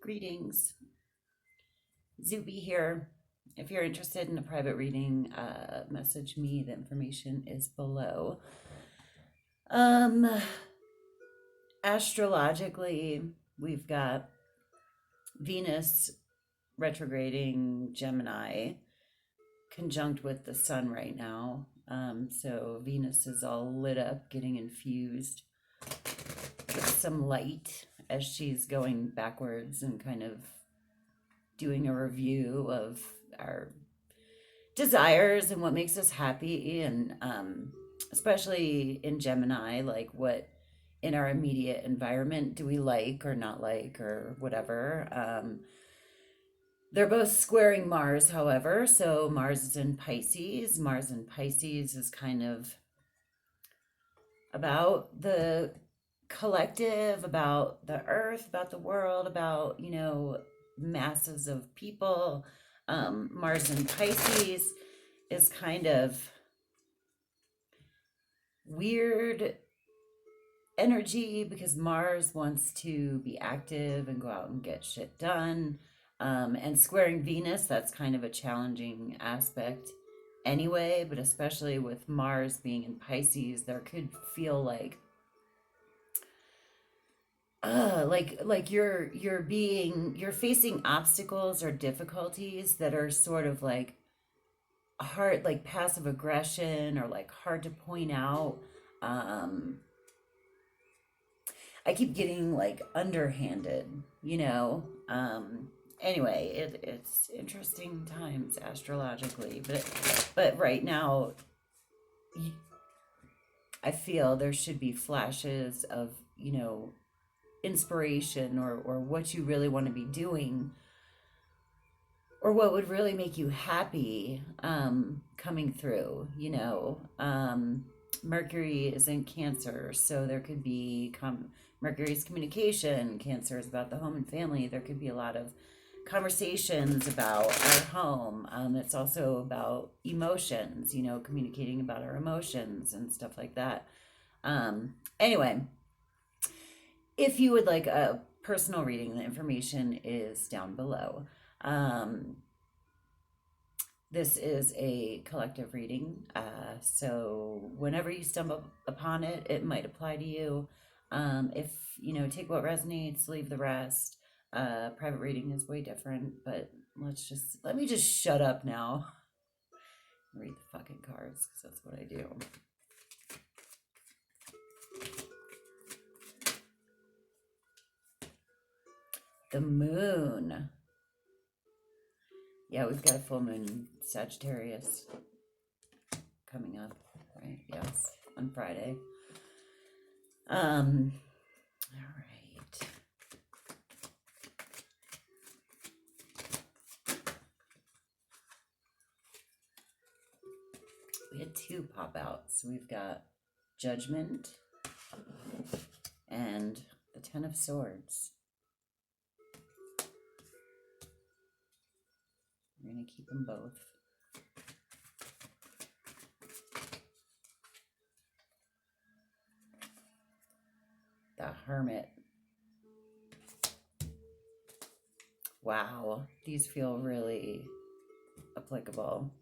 Greetings, Zube here. If you're interested in a private reading, message me. The information is below. Astrologically, we've got Venus retrograding Gemini conjunct with the sun right now. So Venus is all lit up, getting infused with some light as she's going backwards and kind of doing a review of our desires and what makes us happy, and especially in Gemini, like what in our immediate environment do we like or not like or whatever. They're both squaring Mars, however, so Mars is in Pisces. Mars in Pisces is kind of about the collective, about the earth, about the world, about, masses of people. Mars in Pisces is kind of weird energy because Mars wants to be active and go out and get shit done. And squaring Venus, that's kind of a challenging aspect anyway, but especially with Mars being in Pisces, there could feel like you're facing obstacles or difficulties that are sort of like hard, like passive aggression, or like hard to point out. I keep getting like underhanded, anyway, it's interesting times astrologically, but right now I feel there should be flashes of, inspiration, or what you really want to be doing, or what would really make you happy, coming through. Mercury is in Cancer, so there could be Mercury's communication. Cancer is about the home and family. There could be a lot of conversations about our home. It's also about emotions, communicating about our emotions and stuff like that. Anyway, if you would like a personal reading, the information is down below. This is a collective reading, so whenever you stumble upon it, it might apply to you. If, take what resonates, leave the rest. Private reading is way different, but let me just shut up now. Read the fucking cards, because that's what I do. The moon. Yeah, we've got a full moon Sagittarius coming up, right? Yes, on Friday. All right. We had two pop out. So we've got Judgment and the Ten of Swords. We're going to keep them both. The Hermit. Wow, these feel really applicable.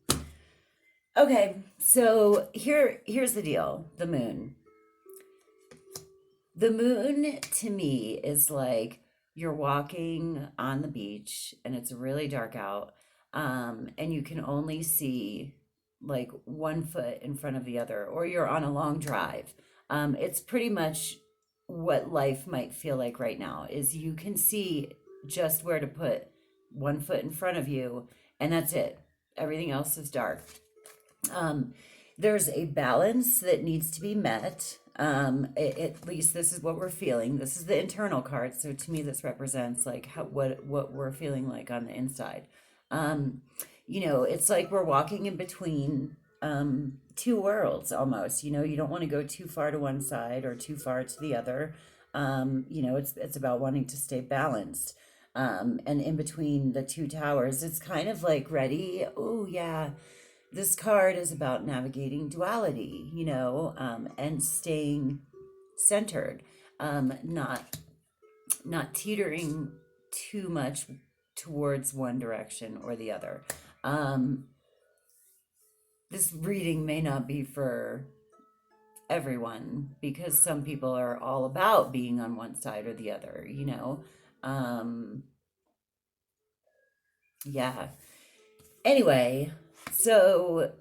Okay, so here's the deal. The moon. The moon to me is like you're walking on the beach and it's really dark out. And you can only see like 1 foot in front of the other, or you're on a long drive. It's pretty much what life might feel like right now, is you can see just where to put 1 foot in front of you, and that's it. Everything else is dark. There's a balance that needs to be met. At least this is what we're feeling. This is the internal card. So to me, this represents like what we're feeling like on the inside. It's like we're walking in between two worlds almost. You don't want to go too far to one side or too far to the other. It's about wanting to stay balanced. And in between the two towers, it's kind of like ready. Oh yeah, this card is about navigating duality, and staying centered, not teetering too much towards one direction or the other. Um, this reading may not be for everyone because some people are all about being on one side or the other, you know. Um, yeah. Anyway, so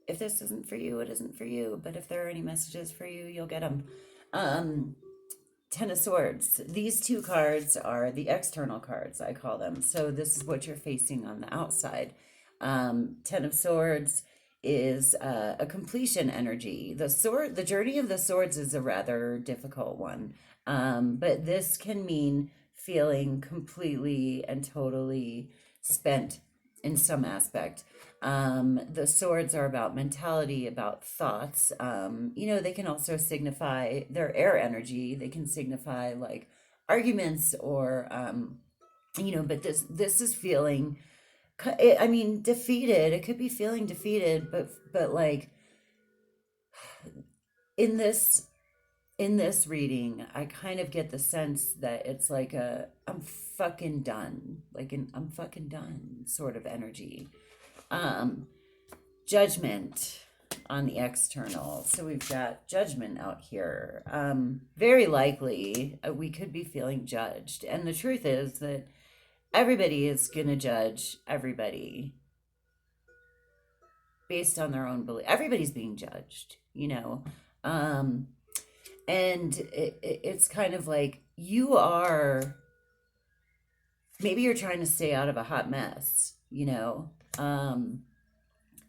if this isn't for you, it isn't for you. But if there are any messages for you, you'll get them. Um, Ten of Swords. These two cards are the external cards, I call them. So this is what you're facing on the outside. Ten of Swords is a completion energy. The journey of the swords is a rather difficult one. But this can mean feeling completely and totally spent in some aspect. The swords are about mentality, about thoughts. They can also signify their air energy. They can signify like arguments or, but this is feeling, I mean, defeated. It could be feeling defeated, but like in this in this reading, I kind of get the sense that it's like I'm fucking done, like an I'm fucking done sort of energy. Um, Judgment on the external. So we've got judgment out here. Very likely we could be feeling judged. And the truth is that everybody is going to judge everybody based on their own belief. Everybody's being judged, you know. Um, and it's kind of like you are, maybe you're trying to stay out of a hot mess, you know.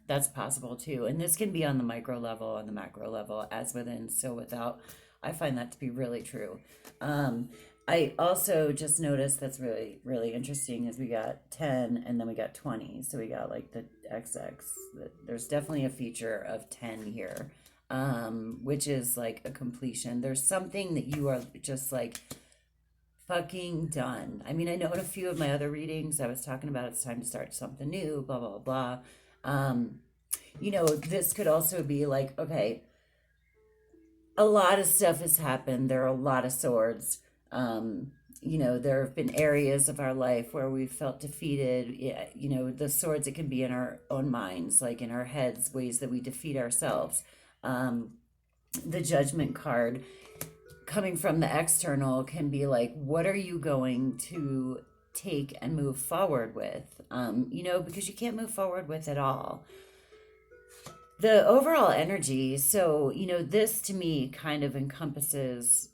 That's possible too. And this can be on the micro level, on the macro level, as within, so without. I find that to be really true. I also just noticed that's really, really interesting is we got 10 and then we got 20. So we got like the XX. There's definitely a feature of 10 here, which is like a completion. There's something that you are just like fucking done. I mean, I know in a few of my other readings, I was talking about it's time to start something new, blah, blah, blah. This could also be like, okay, a lot of stuff has happened. There are a lot of swords. There have been areas of our life where we felt defeated. Yeah, the swords, it can be in our own minds, like in our heads, ways that we defeat ourselves. The judgment card coming from the external can be like, what are you going to take and move forward with? Because you can't move forward with it all. The overall energy, so, this to me kind of encompasses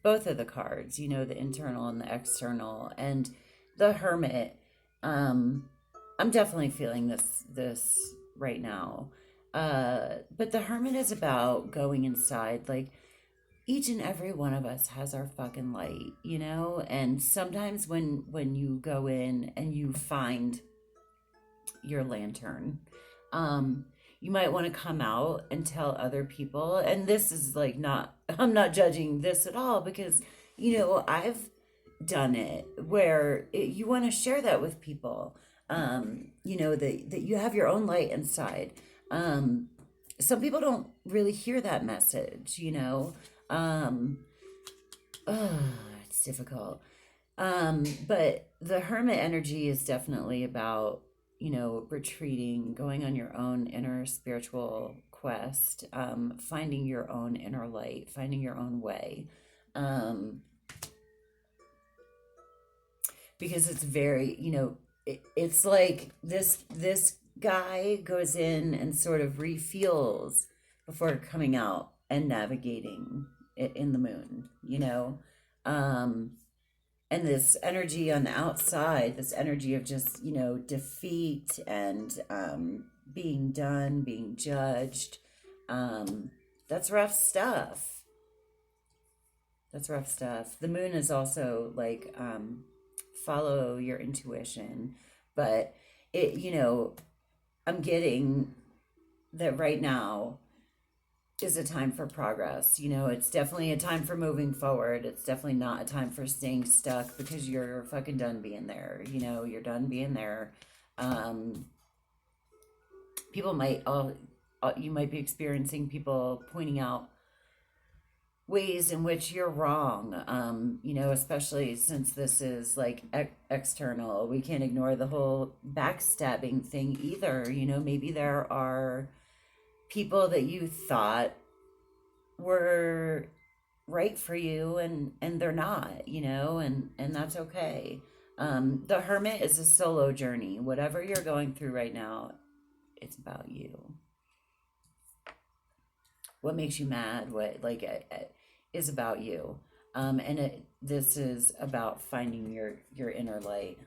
both of the cards, the internal and the external. And the Hermit, I'm definitely feeling this right now. But the Hermit is about going inside, like, each and every one of us has our fucking light, and sometimes when you go in and you find your lantern, you might want to come out and tell other people. And this is like I'm not judging this at all, because I've done it where you want to share that with people, that you have your own light inside. Some people don't really hear that message, um, it's difficult. But the Hermit energy is definitely about, retreating, going on your own inner spiritual quest, finding your own inner light, finding your own way. Because it's very, it's like this guy goes in and sort of refuels before coming out and navigating in the moon, and this energy on the outside, this energy of just, defeat and being done, being judged. That's rough stuff. That's rough stuff. The moon is also like, follow your intuition, but I'm getting that right now is a time for progress. It's definitely a time for moving forward. It's definitely not a time for staying stuck, because you're fucking done being there. You're done being there. People might you might be experiencing people pointing out ways in which you're wrong. Especially since this is like external. We can't ignore the whole backstabbing thing either. Maybe there are people that you thought were right for you, and they're not, and that's okay. The Hermit is a solo journey. Whatever you're going through right now, it's about you. What makes you mad, what is about you. This is about finding your inner light.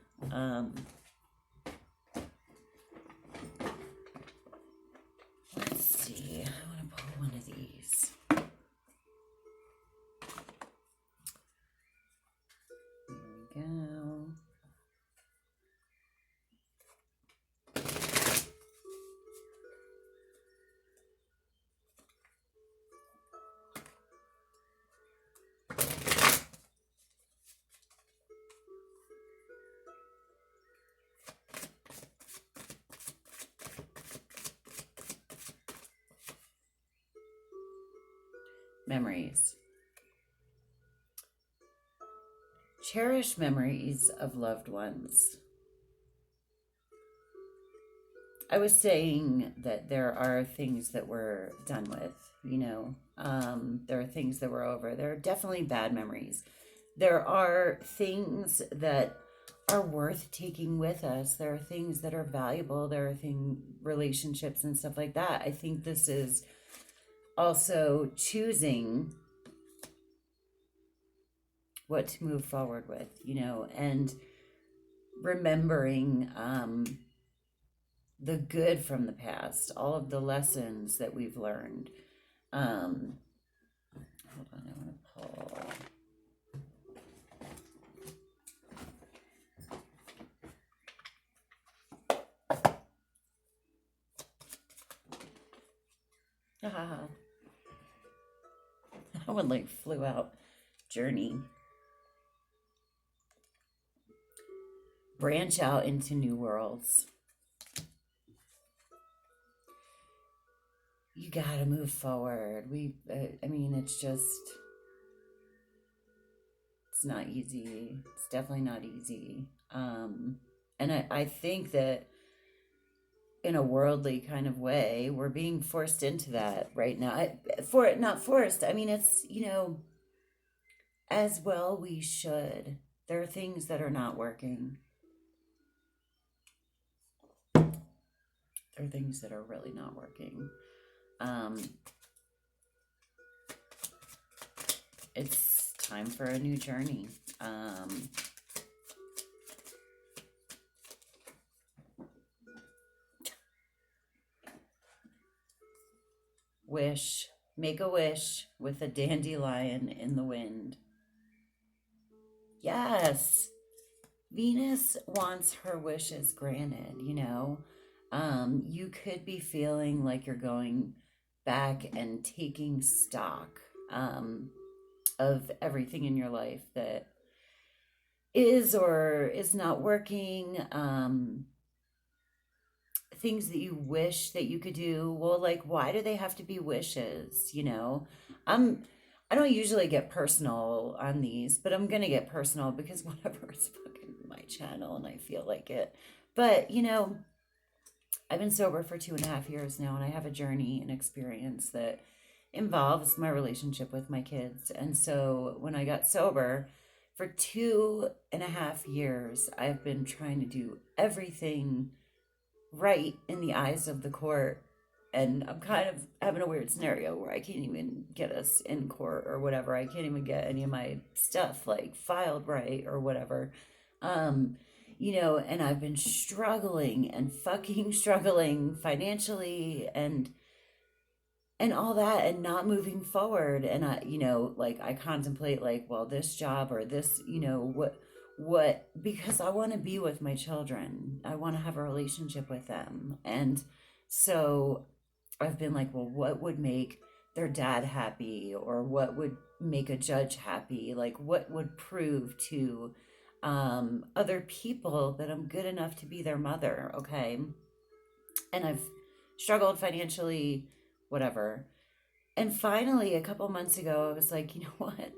Let's see, I want to pull one of these. There we go. Memories. Cherish memories of loved ones. I was saying that there are things that we're done with, there are things that we're over. There are definitely bad memories. There are things that are worth taking with us. There are things that are valuable. There are relationships and stuff like that. I think this is also choosing what to move forward with, and remembering the good from the past, all of the lessons that we've learned. Hold on, I want to pull. That one flew out. Journey. Branch out into new worlds. You gotta move forward. It's not easy. It's definitely not easy. And I think that in a worldly kind of way, we're being forced into that right now. Not forced. It's, as well we should. There are things that are not working. There are things that are really not working. It's time for a new journey. Wish. Make a wish with a dandelion in the wind. Yes. Venus wants her wishes granted, You could be feeling like you're going back and taking stock of everything in your life that is or is not working, things that you wish that you could do. Well, why do they have to be wishes? I don't usually get personal on these, but I'm gonna get personal because whatever, is fucking my channel and I feel like it. But I've been sober for 2.5 years now, and I have a journey and experience that involves my relationship with my kids. And so when I got sober for 2.5 years, I've been trying to do everything right in the eyes of the court. And I'm kind of having a weird scenario where I can't even get us in court or whatever. I can't even get any of my stuff filed right or whatever. And I've been struggling and fucking struggling financially and all that, and not moving forward. And I contemplate well, this job or this, what, because I want to be with my children. I want to have a relationship with them. And so I've been well, what would make their dad happy, or what would make a judge happy? What would prove to other people that I'm good enough to be their mother? Okay. And I've struggled financially, whatever. And finally, a couple months ago, I was like, you know what?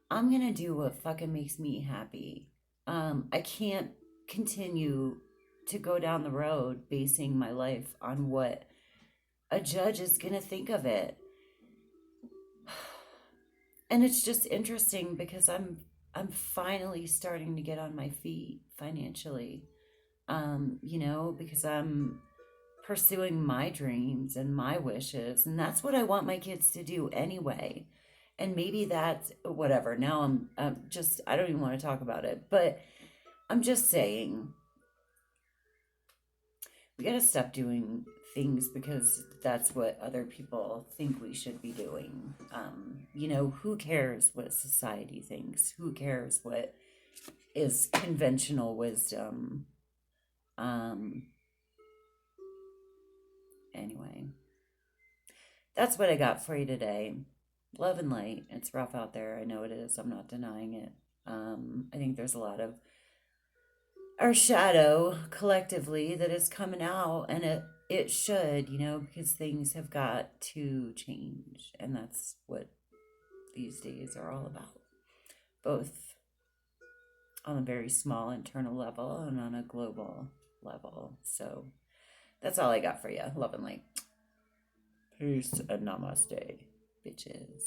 I'm gonna do what fucking makes me happy. I can't continue to go down the road basing my life on what a judge is gonna think of it. And it's just interesting because I'm finally starting to get on my feet financially. Because I'm pursuing my dreams and my wishes, and that's what I want my kids to do anyway. And maybe that's whatever. Now I'm just I don't even want to talk about it, but I'm just saying we got to stop doing things because that's what other people think we should be doing. Who cares what society thinks? Who cares what is conventional wisdom? Um, anyway, that's what I got for you today. Love and light. It's rough out there. I know it is. I'm not denying it. I think there's a lot of our shadow collectively that is coming out, and it should, because things have got to change, and that's what these days are all about, both on a very small internal level and on a global level. So that's all I got for you. Love and light. Peace and namaste, bitches.